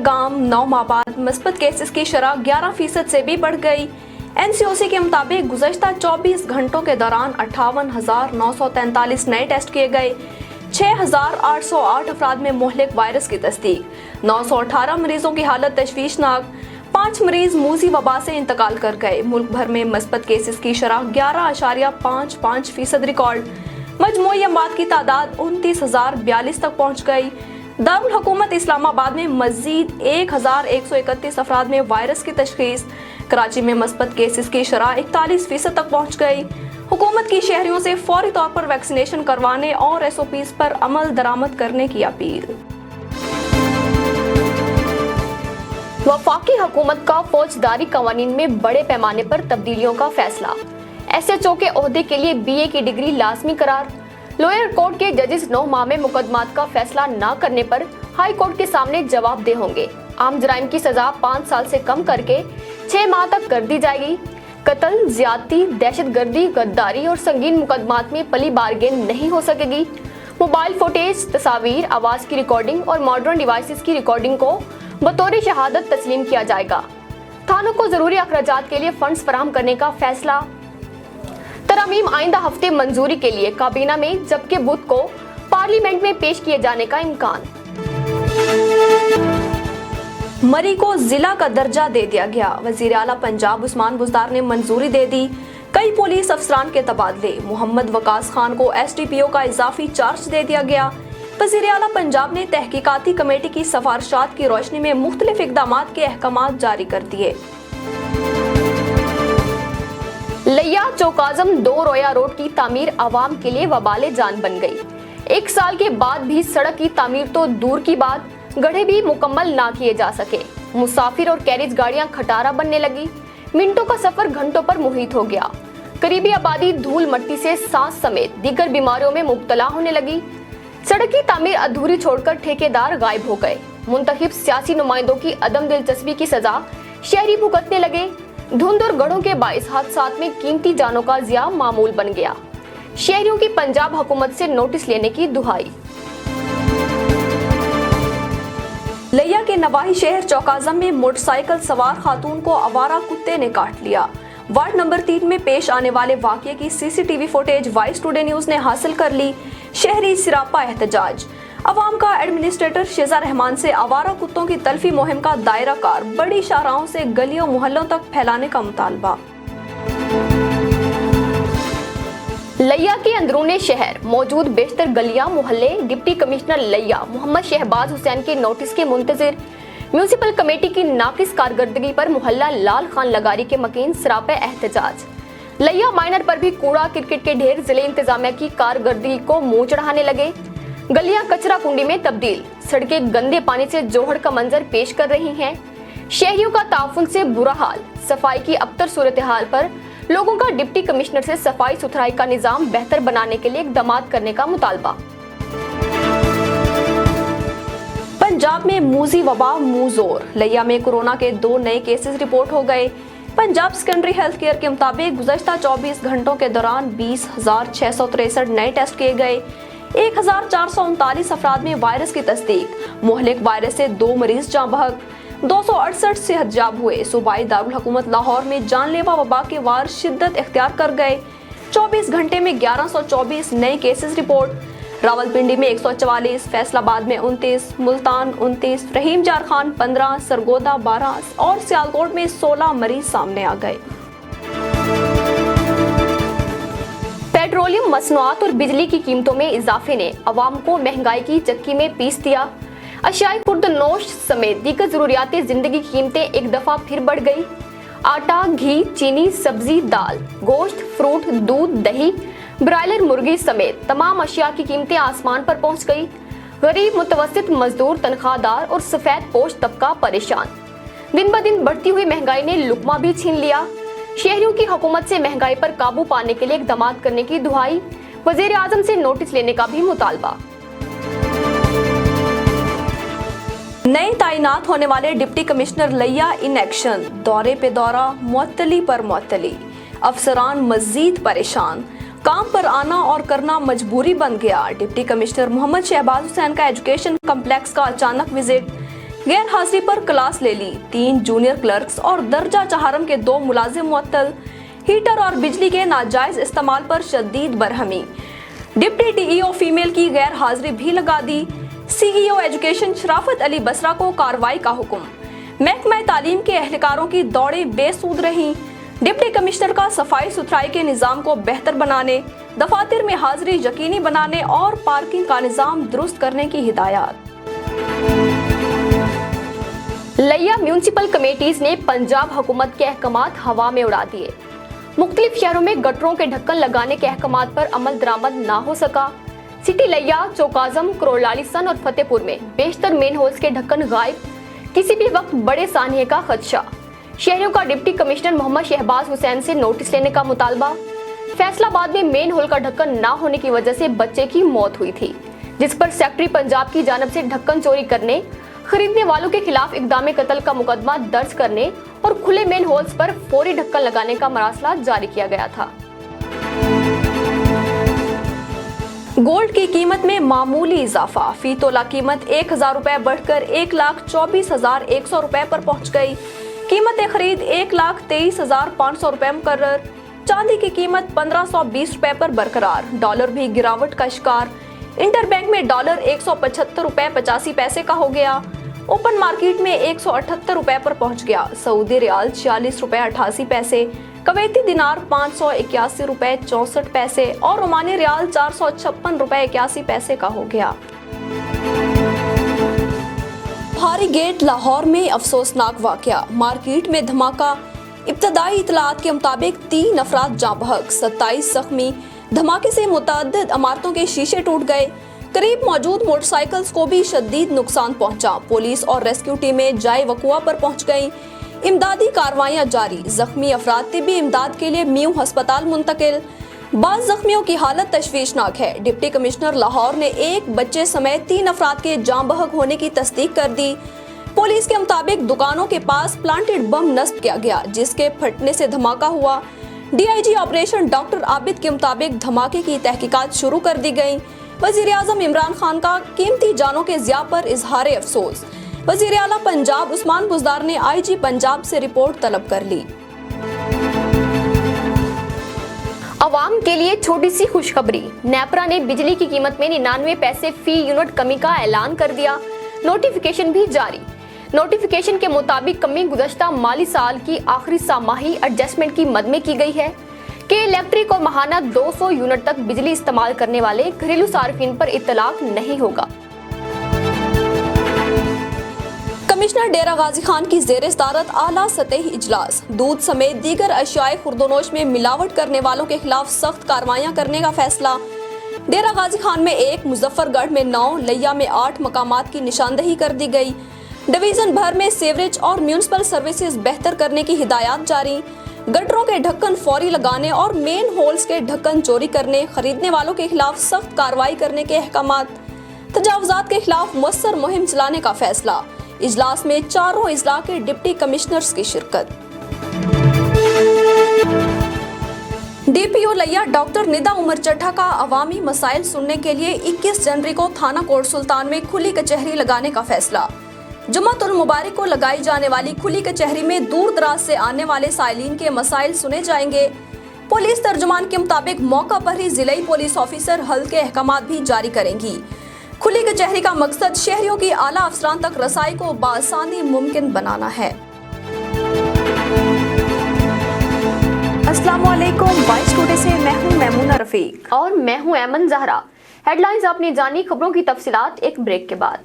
गांव 9 माह बाद मुस्बत केसेस की शरह 11% से भी बढ़ गई। एनसीओसी के मुताबिक गुज़श्ता 24 घंटों के दौरान 58,943 नए टेस्ट किए गए। 6,808 अफराद में मुहलिक वायरस की तस्दीक। 918 मरीजों की हालत तशवीशनाक। 5 मरीज मूजी वबा से इंतकाल कर गए। मुल्क भर में मुस्बत केसेस की शरह 11.55% रिकॉर्ड। मजमूई अमवात की तादाद 29,042 तक पहुँच गई। दारुल हुकूमत इस्लामाबाद में मजीद 1,131 अफराद में वायरस की तशखीस। कराची में मुस्बत केसेस की शरह 41% तक पहुँच गई। हुकूमत की शहरियों से फौरी तौर पर वैक्सीनेशन करवाने और SOPs पर अमल दरामद करने की अपील। वफाकी हुकूमत का फौजदारी कवानीन में बड़े पैमाने पर तब्दीलियों का फैसला। SHO के ओहदे के लिए BA की डिग्री लाजमी करार। लोअर कोर्ट के जजेस 9 माह में मुकदमात का फैसला न करने पर हाई कोर्ट के सामने जवाबदेह होंगे। आम जराइम की सजा 5 साल से कम करके 6 माह तक कर दी जाएगी। कत्ल, ज्यादती, दहशतगर्दी, गद्दारी और संगीन मुकदमात में पली बारगेन नहीं हो सकेगी। मोबाइल फुटेज, तस्वीर, आवाज की रिकॉर्डिंग और मॉडर्न डिवाइसेस की रिकॉर्डिंग को बतौर शहादत तस्लीम किया जाएगा। थानों को जरूरी अखराजात के लिए फंड्स फराहम करने का फैसला। तरमीम आइंदा हफ्ते मंजूरी के लिए काबीना में, जबकि बुध को पार्लियामेंट में पेश किए जाने का इम्कान। मरी को जिला का दर्जा दे दिया गया। वजीर आला पंजाब उस्मान बुज़दार ने मंजूरी दे दी। कई पुलिस अफसरान के तबादले। मोहम्मद वकास खान को SDPO का इजाफी चार्ज दे दिया गया। वजीर आला पंजाब ने तहकीकाती कमेटी की सिफारिशात की रोशनी में मुख्तलिफ इक़दामात के अहकामात जारी कर दिए। लिया चौकाज़म 2 रोया रोड की तामीर आवाम के लिए वबाले जान बन गई। 1 साल के बाद भी सड़क की तामीर तो दूर की बात, गड्ढे भी मुकम्मल ना किए जा सके। मुसाफिर और कैरेज गाड़ियां खटारा बनने लगी। मिनटों का सफर घंटों पर मुहित हो गया। करीबी आबादी धूल मट्टी से सांस समेत दीगर बीमारियों में मुब्तला होने लगी। सड़क की तामीर अधूरी छोड़कर ठेकेदार गायब हो गए। मुंतखब सियासी नुमाइंदों की अदम दिलचस्पी की सजा शहरी भुगतने लगे। धुंध और गढ़ों के बाइस हादसात में कीमती जानों का ज़िया मामूल बन गया। शहरियों की पंजाब हुकूमत से नोटिस लेने की दुहाई। लिया के नवाही शहर चौकाज़म में मोटरसाइकिल सवार खातून को आवारा कुत्ते ने काट लिया। वार्ड नंबर 3 में पेश आने वाले वाकये की CCTV footage voice today news ने हासिल कर ली। शहरी सिरापा एहतजाज। अवाम का एडमिनिस्ट्रेटर शेजा रहमान से आवारा कुत्तों की तल्फी मुहिम का दायरा कार बड़ी शाहराहों से गलियों मोहल्लों तक फैलाने का मुतालबा। लिया के अंदरूने शहर मौजूद बेशतर गलियां मोहल्ले डिप्टी कमिश्नर लिया मोहम्मद शहबाज हुसैन के नोटिस के मुंतजिर। म्यूनिसिपल कमेटी की नाकिस कारकर्दगी पर मोहल्ला लाल खान लगारी के मकीन सरापे एहतजाज। लिया माइनर पर भी कूड़ा क्रिकेट के ढेर जिले इंतजामिया की कारकर्दगी को मुंह चढ़ाने लगे। गलियां कचरा कुंडी में तब्दील। सड़कें गंदे पानी से जोहड़ का मंजर पेश कर रही हैं। शहरियों का ताउन से बुरा हाल। सफाई की अबतर सूरत हाल पर लोगों का डिप्टी कमिश्नर से सफाई सुथराई का निजाम बेहतर बनाने के लिए इक़दामात करने का मुतालबा। पंजाब में मूजी वबा मुंह जोर। लिया में कोरोना के 2 नए केसेस रिपोर्ट हो गए। पंजाब सेकेंडरी हेल्थ केयर के मुताबिक गुज़श्ता 24 घंटों के दौरान 20,663 नए टेस्ट किए गए। 1,439 अफराद में वायरस की तस्दीक। मुहलिक वायरस से 2 मरीज जाँ बहक। 268 सेहतयाब हुए। सूबाई दारुल हुकूमत लाहौर में जानलेवा वबा के वार शिद्दत इख्तियार कर गए। 24 घंटे में 1124 नए केसेस रिपोर्ट। रावलपिंडी में 144, फैसलाबाद में 29, मुल्तान 29, रहीम जार खान 15, सरगोदा 12 और सियालकोट में 16 मरीज सामने आ गए। पेट्रोलियम मसनूआत और बिजली की कीमतों में इजाफे ने अवाम को महंगाई की चक्की में पीस दिया। अशियाई खुर्दनोश समेत दीगर जरूरियात जिंदगी की कीमतें एक दफा फिर बढ़ गई। आटा, घी, चीनी, सब्जी, दाल, गोश्त, फ्रूट, दूध, दही, ब्रायलर मुर्गी समेत तमाम अशिया की कीमतें आसमान पर पहुंच गई। गरीब, मुतवस्सित, मजदूर, तनख्वाहदार और सफेद पोश तबका परेशान। दिन ब दिन बढ़ती हुई महंगाई ने लुकमा भी छीन लिया। शहरियों की हुकूमत से महंगाई पर काबू पाने के लिए इक़दामात करने की दुहाई। वज़ीर आज़म से नोटिस लेने का भी मुतालबा। नए तैनात होने वाले डिप्टी कमिश्नर लिया इन एक्शन। दौरे पे दौरा, मुअत्तली पर मुअत्तली। अफसरान मजीद परेशान। काम पर आना और करना मजबूरी बन गया। डिप्टी कमिश्नर मोहम्मद शहबाज हुसैन का एजुकेशन कम्प्लेक्स का अचानक विजिट। गैर हाजिरी पर क्लास ले ली, 3 जूनियर क्लर्क्स और दर्जा चहारम के 2 मुलाजिम मुअत्तल। हीटर और बिजली के नाजायज इस्तेमाल पर शदीद बरहमी। डिप्टी टीईओ फीमेल की गैर हाजिरी भी लगा दी। सीईओ एजुकेशन शराफत अली बसरा को कार्रवाई का हुक्म। महकमा तालीम के एहलकारों की दौड़ें बेसूद रहीं। डिप्टी कमिश्नर का सफाई सुथराई के निज़ाम को बेहतर बनाने, दफातर में हाजिरी यकीनी बनाने और पार्किंग का निज़ाम दुरुस्त करने की हिदायत। लिया म्यूनिसिपल कमेटीज ने पंजाब हुकूमत के अहकामात हवा में उड़ा दिए। मुख्तलिफ शहरों में गटरों के ढक्कन लगाने के अहकामात पर अमल दरामद ना हो सका। सिटी लिया, चौकाज़म, क्रोलालीसन और फतेहपुर में बेशतर मेन होल्स के ढक्कन गायब। किसी भी वक्त बड़े सानहे का खदशा। शहरियों का डिप्टी कमिश्नर मोहम्मद शहबाज हुसैन से नोटिस लेने का मुतालबा। फैसलाबाद में मेन होल का ढक्कन ना होने की वजह से बच्चे की मौत हुई थी, जिस पर सेक्रेटरी पंजाब की जानब से ढक्कन चोरी करने, खरीदने वालों के खिलाफ इक़दाम कत्ल का मुकदमा दर्ज करने और खुले मेन होल्स पर फौरी ढक्कन लगाने का मरासला जारी किया गया था। गोल्ड की कीमत में मामूली इजाफा। फी तोला कीमत 1000 रुपए बढ़कर 1,24,100 रुपए पर पहुंच गई। कीमत खरीद 1,23,500 रुपए मुकर्रर। चांदी की कीमत 1520 रुपए पर बरकरार। डॉलर भी गिरावट का शिकार। इंटरबैंक में डॉलर 175 रुपए 85 पैसे का हो गया। ओपन मार्केट में 178 रुपए पर पहुंच गया। सऊदी रियाल 46 रुपए 88 पैसे, कवैती दिनार 581 रुपए 64 पैसे और ओमानी रियाल 456 रुपए 81 पैसे का हो गया। भारी गेट लाहौर में अफसोसनाक वाकया। मार्केट में धमाका। इब्तदाई इतलात के मुताबिक 3 अफराद जाँ बहक, 27 जख्मी। धमाके से मुतअद्दिद इमारतों के शीशे टूट गए। करीब मौजूद मोटरसाइकिल्स को भी शदीद नुकसान पहुंचा। पुलिस और रेस्क्यू टीमें जाए वकुआ पर पहुंच गईं। इमदादी कार्रवाइयां जारी। जख्मी अफराद तिब्बी इमदाद के लिए म्यू अस्पताल मुंतकिल। बाज़ जख्मियों की हालत तशवीशनाक है। डिप्टी कमिश्नर लाहौर ने एक बच्चे समेत 3 अफराद के जाँ बहक होने की तस्दीक कर दी। पुलिस के मुताबिक दुकानों के पास प्लांटेड बम नस्ब किया गया, जिसके फटने से धमाका हुआ। डीआईजी ऑपरेशन डॉक्टर आबिद के मुताबिक धमाके की तहकीकात शुरू कर दी गई। वज़ीर-ए-आज़म इमरान खान का कीमती जानों के ज़िया पर इजहार अफसोस। वज़ीर आला पंजाब उस्मान बुज़दार ने आईजी पंजाब से रिपोर्ट तलब कर ली। अवाम के लिए छोटी सी खुशखबरी। नेपरा ने बिजली की कीमत में 99 पैसे फी यूनिट कमी का ऐलान कर दिया। नोटिफिकेशन भी जारी। नोटिफिकेशन के मुताबिक कमी गुज़श्ता माली साल की आखिरी सामाही एडजस्टमेंट की मद में की गई है कि इलेक्ट्रिक और माहाना 200 यूनिट तक बिजली इस्तेमाल करने वाले घरेलू सार्फिन पर इत्तलाक नहीं होगा। कमिश्नर डेरा गाजी खान की ज़ेर सदारत आला सतही इजलास। दूध समेत दीगर अशियाए खुर्दोनोश में मिलावट करने वालों के खिलाफ सख्त कार्रवाइयां करने का फैसला। डेरा गाजी खान में 1, मुजफ्फरगढ़ में 9, लिया में 8 मकामात की निशानदही कर दी गई। डिवीजन भर में सीवरेज और म्यूनिसिपल सर्विसेज बेहतर करने की हिदायत जारी। गटरों के ढक्कन फौरी लगाने और मेन होल्स के ढक्कन चोरी करने, खरीदने वालों के खिलाफ सख्त कार्रवाई करने के अहकामात। तजावुजात के खिलाफ मुअस्सर मुहिम चलाने का फैसला। इजलास में 4 अजला के डिप्टी कमिश्नर्स की शिरकत। डीपीओ लिया डॉक्टर निदा उमर चड्ढा का अवामी मसाइल सुनने के लिए 21 जनवरी को थाना कोट सुल्तान में खुली कचहरी लगाने का फैसला। जुम्मतुल मुबारक को लगाई जाने वाली खुली कचहरी में दूर दराज से आने वाले साइलिन के मसाइल सुने जाएंगे। पुलिस तर्जुमान के मुताबिक मौका पर ही जिलाई पुलिस ऑफिसर हल के अहकामात भी जारी करेंगी। खुली कचहरी का मकसद शहरियों की आला अफसरान तक रसाई को बासानी मुमकिन बनाना है। अस्सलाम वालेकुम, वाइस टुडे से मैं हूं मैमूना रफीक और मैं हूं ऐमन जहरा। हेडलाइंस आपने जानी, खबरों की तफसीलात एक ब्रेक के बाद।